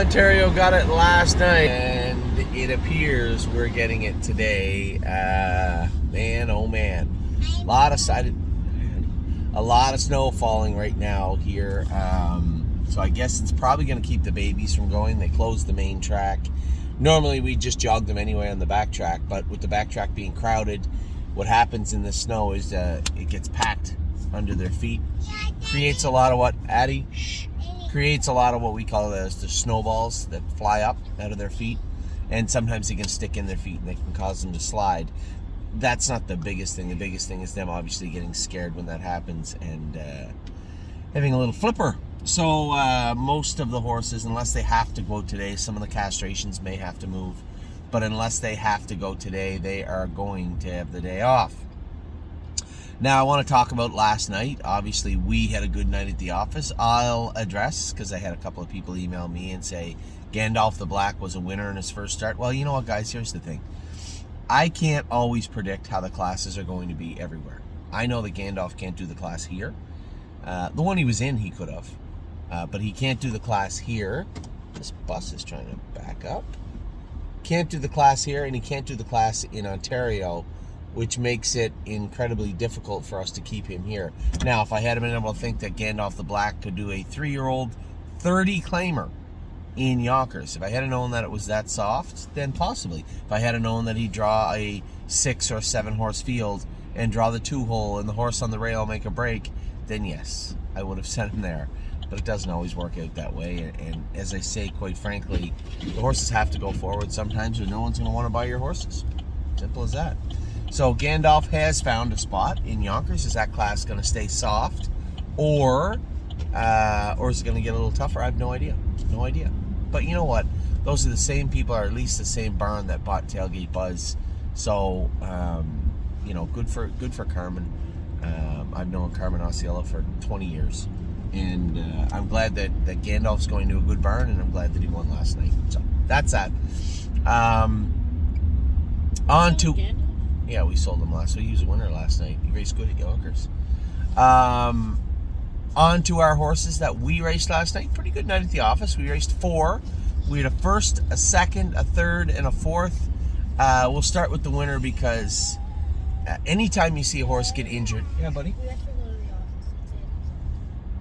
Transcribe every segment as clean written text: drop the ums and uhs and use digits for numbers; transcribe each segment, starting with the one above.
Ontario got it last night, and it appears we're getting it today. Man, oh man, a lot of snow falling right now here. So I guess it's probably going to keep the babies from going. They closed the main track. Normally we just jog them anyway on the back track, but with the back track being crowded, what happens in the snow is it gets packed under their feet. Creates a lot of what, Addie? Shh. Creates a lot of what we call the snowballs that fly up out of their feet, and sometimes they can stick in their feet and they can cause them to slide. That's not the biggest thing. The biggest thing is them obviously getting scared when that happens and having a little flipper. So most of the horses, unless they have to go today, some of the castrations may have to move, but unless they have to go today, they are going to have the day off. Now, I want to talk about last night. Obviously, we had a good night at the office. I'll address, because I had a couple of people email me and say Gandalf the Black was a winner in his first start. Well, you know what, guys? Here's the thing. I can't always predict how the classes are going to be everywhere. I know that Gandalf can't do the class here. The one he was in, he could have. But he can't do the class here. This bus is trying to back up. Can't do the class here, and he can't do the class in Ontario, which makes it incredibly difficult for us to keep him here. Now, if I had been able to think that Gandalf the Black could do a 3-year-old 30 claimer in Yonkers, if I had known that it was that soft, then possibly. If I had known that he'd draw a 6 or 7 horse field and draw the 2-hole and the horse on the rail make a break, then yes, I would have sent him there. But it doesn't always work out that way. And as I say, quite frankly, the horses have to go forward sometimes, or no one's going to want to buy your horses. Simple as that. So Gandalf has found a spot in Yonkers. Is that class going to stay soft, or is it going to get a little tougher? I have no idea. No idea. But you know what? Those are the same people, or at least the same barn that bought Tailgate Buzz. So good for Carmen. I've known Carmen Osceola for 20 years, and I'm glad that Gandalf's going to a good barn, and I'm glad that he won last night. So that's that. On to. Yeah, we sold him last week. He was a winner last night. He raced good at Yonkers. On to our horses that we raced last night. Pretty good night at the office. We raced 4. We had a first, a second, a third, and a fourth. We'll start with the winner because anytime you see a horse get injured... Yeah, buddy? We have to go to the office.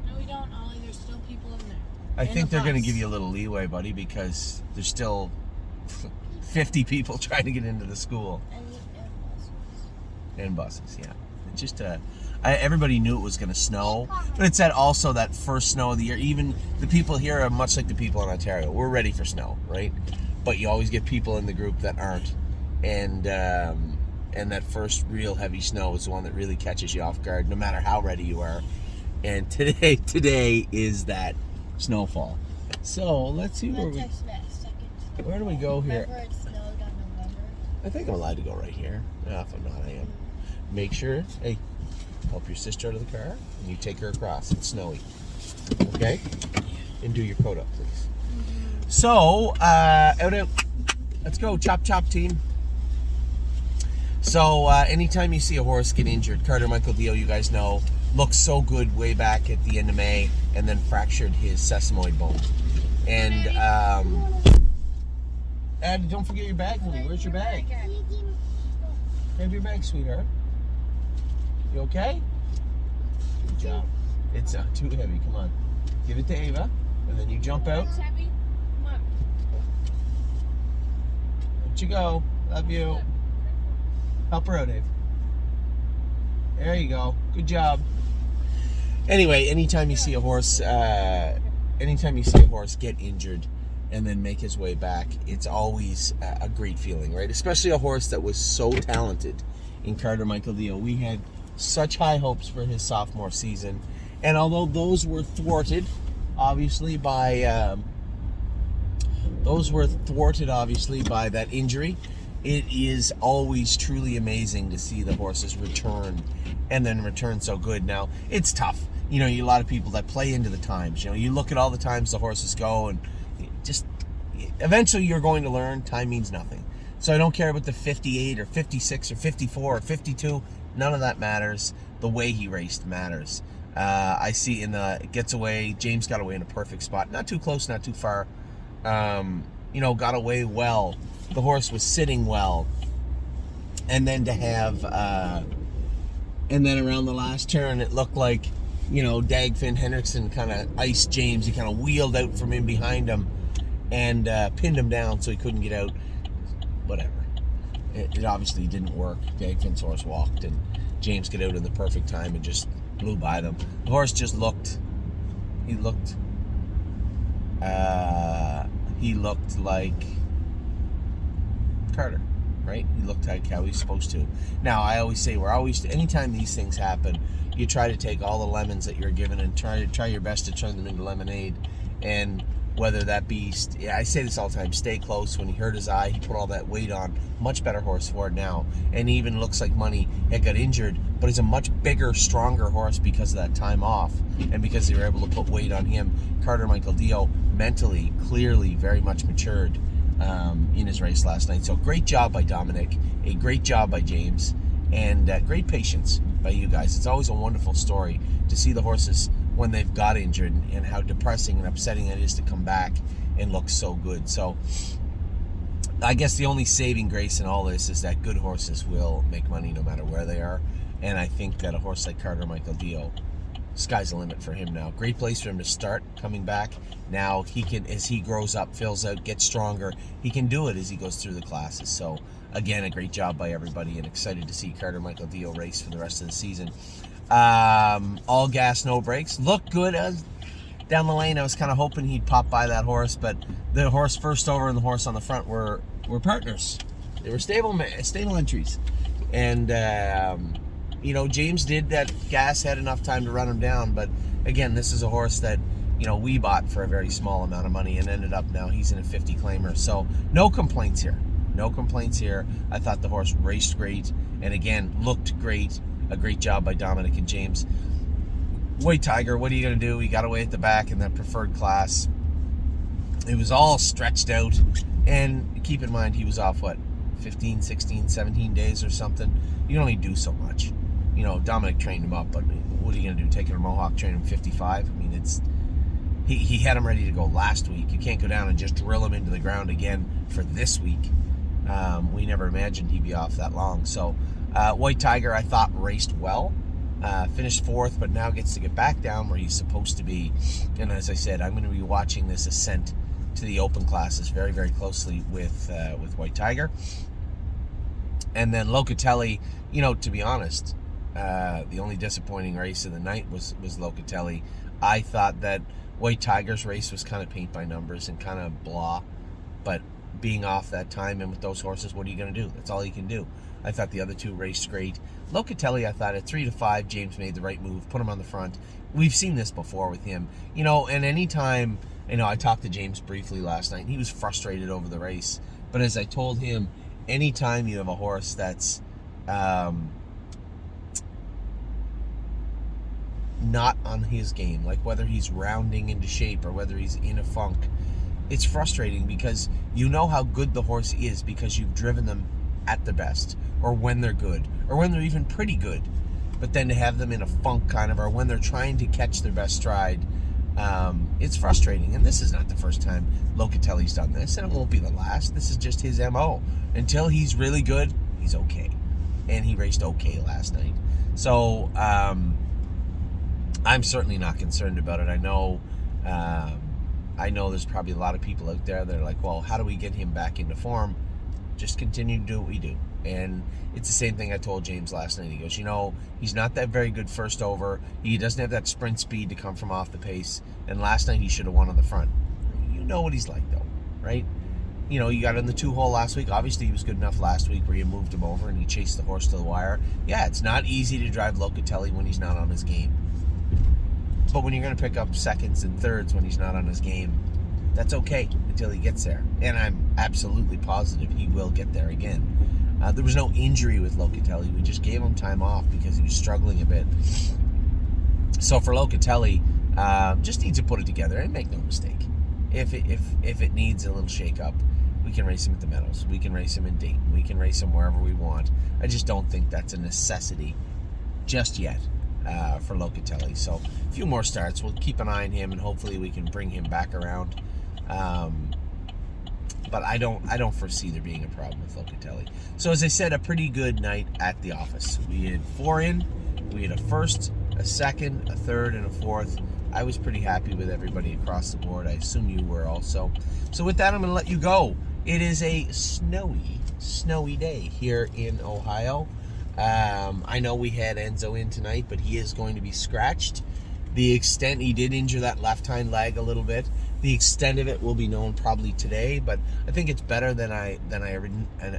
No, we don't, Ollie. There's still people in there. I think they're going to give you a little leeway, buddy, because there's still 50 people trying to get into the school. And buses, yeah. It's just everybody knew it was going to snow, but it said also that first snow of the year. Even the people here are much like the people in Ontario. We're ready for snow, right? But you always get people in the group that aren't, and that first real heavy snow is the one that really catches you off guard, no matter how ready you are. And today is that snowfall. So let's see where do we go here? Remember it snowed on November? I think I'm allowed to go right here. If I'm not, I am. Make sure, hey, help your sister out of the car, and you take her across. It's snowy. Okay? And do your coat up, please. So, out. Let's go, chop team. So, anytime you see a horse get injured, Carter Michael Dio, you guys know, looked so good way back at the end of May, and then fractured his sesamoid bone. And, Ed, don't forget your bag, honey. Where's your bag? Have your bag, sweetheart. You okay? Good job. It's not too heavy. Come on. Give it to Ava, and then you jump out. It's heavy. Come on. Let you go. Love you. Help her out, Ava. There you go. Good job. Anyway, anytime you see a horse get injured and then make his way back, it's always a great feeling, right? Especially a horse that was so talented in Carter Michael Dio. We had such high hopes for his sophomore season, and although those were thwarted, obviously, by that injury, it is always truly amazing to see the horses return, and then return so good. Now, it's tough. You know, a lot of people that play into the times. You know, you look at all the times the horses go, and just eventually you're going to learn time means nothing. So I don't care about the 58 or 56 or 54 or 52. None of that matters. The way he raced matters. I see in the gets away, James got away in a perfect spot. Not too close, not too far. got away well. The horse was sitting well. And then to have, and then around the last turn, it looked like, Dagfinn Henriksen kind of iced James. He kind of wheeled out from in behind him and pinned him down so he couldn't get out. Whatever. It obviously didn't work. Dagfinn's horse walked, and James got out in the perfect time and just blew by them. The horse just looked. He looked like Carter, right? He looked like how he's supposed to. Now, I always say, anytime these things happen, you try to take all the lemons that you're given and try your best to turn them into lemonade. And whether that be, I say this all the time, stay close. When he hurt his eye, he put all that weight on. Much better horse for it now. And he even looks like Money had got injured, but he's a much bigger, stronger horse because of that time off and because they were able to put weight on him. Carter Michael Dio, mentally, clearly, very much matured in his race last night. So great job by Dominic, a great job by James, and great patience by you guys. It's always a wonderful story to see the horses when they've got injured and how depressing and upsetting it is to come back and look so good. So I guess the only saving grace in all this is that good horses will make money no matter where they are. And I think that a horse like Carter Michael Dio, sky's the limit for him now. Great place for him to start coming back. Now he can, as he grows up, fills out, gets stronger, he can do it as he goes through the classes. So again, a great job by everybody, and excited to see Carter Michael Dio race for the rest of the season. All gas, no brakes. Looked good down the lane. I was kind of hoping he'd pop by that horse, but the horse first over and the horse on the front were partners. They were stable entries. And, James did that gas, had enough time to run him down. But again, this is a horse that, we bought for a very small amount of money and ended up now he's in a 50 claimer. So no complaints here. No complaints here. I thought the horse raced great and again, looked great. A great job by Dominic and James. White Tiger, what are you going to do? He got away at the back in that preferred class. It was all stretched out. And keep in mind, he was off, 15, 16, 17 days or something? You can only do so much. Dominic trained him up, but what are you going to do? Take him to Mohawk, train him 55? I mean, he had him ready to go last week. You can't go down and just drill him into the ground again for this week. We never imagined he'd be off that long. So, White Tiger, I thought, raced well. Finished fourth, but now gets to get back down where he's supposed to be. And as I said, I'm going to be watching this ascent to the open classes very, very closely with White Tiger. And then Locatelli, to be honest, the only disappointing race of the night was Locatelli. I thought that White Tiger's race was kind of paint by numbers and kind of blah, but being off that time and with those horses, what are you going to do? That's all you can do. I thought the other two raced great. Locatelli, I thought at 3-5, James made the right move, put him on the front. We've seen this before with him, and anytime, I talked to James briefly last night, and he was frustrated over the race. But as I told him, anytime you have a horse that's not on his game, like whether he's rounding into shape or whether he's in a funk, it's frustrating because you know how good the horse is because you've driven them at the best, or when they're good, or when they're even pretty good. But then to have them in a funk kind of, or when they're trying to catch their best stride, it's frustrating. And this is not the first time Locatelli's done this, and it won't be the last. This is just his MO. Until he's really good, he's okay. And he raced okay last night. So I'm certainly not concerned about it. I know there's probably a lot of people out there that are like, well, how do we get him back into form? Just continue to do what we do. And it's the same thing I told James last night. He goes, he's not that very good first over. He doesn't have that sprint speed to come from off the pace. And last night he should have won on the front. You know what he's like, though, right? You got in the 2-hole last week. Obviously, he was good enough last week where you moved him over and he chased the horse to the wire. Yeah, it's not easy to drive Locatelli when he's not on his game. But when you're going to pick up seconds and thirds when he's not on his game, that's okay until he gets there. And I'm absolutely positive he will get there again. There was no injury with Locatelli. We just gave him time off because he was struggling a bit. So for Locatelli, just needs to put it together and make no mistake. If it needs a little shake-up, we can race him at the Meadows. We can race him in Dayton. We can race him wherever we want. I just don't think that's a necessity just yet for Locatelli. So a few more starts. We'll keep an eye on him, and hopefully we can bring him back around. but I don't foresee there being a problem with Locatelli. So as I said, a pretty good night at the office. We had 4 in. We had a first, a second, a third, and a fourth. I was pretty happy with everybody across the board. I assume you were also. So with that, I'm going to let you go. It is a snowy day here in Ohio. I know we had Enzo in tonight, but he is going to be scratched. The extent, he did injure that left hind leg a little bit. The extent of it will be known probably today, but I think it's better than I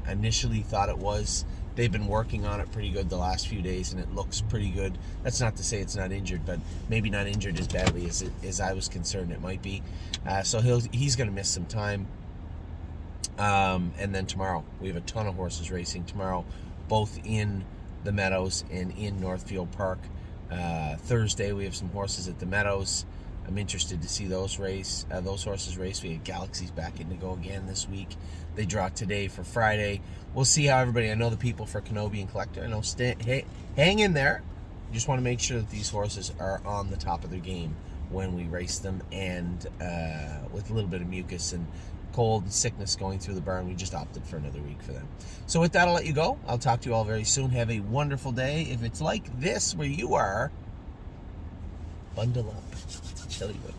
initially thought it was. They've been working on it pretty good the last few days, and it looks pretty good. That's not to say it's not injured, but maybe not injured as badly as I was concerned it might be. So he's going to miss some time. And then tomorrow, we have a ton of horses racing tomorrow, both in the Meadows and in Northfield Park. Thursday, we have some horses at the Meadows. I'm interested to see those horses race. We had Galaxies back in to go again this week. They draw today for Friday. We'll see how everybody, I know the people for Kenobi and Collector, I know, hang in there. Just want to make sure that these horses are on the top of their game when we race them, and with a little bit of mucus and cold and sickness going through the barn, we just opted for another week for them. So with that, I'll let you go. I'll talk to you all very soon. Have a wonderful day. If it's like this where you are, bundle up. I'll tell you what.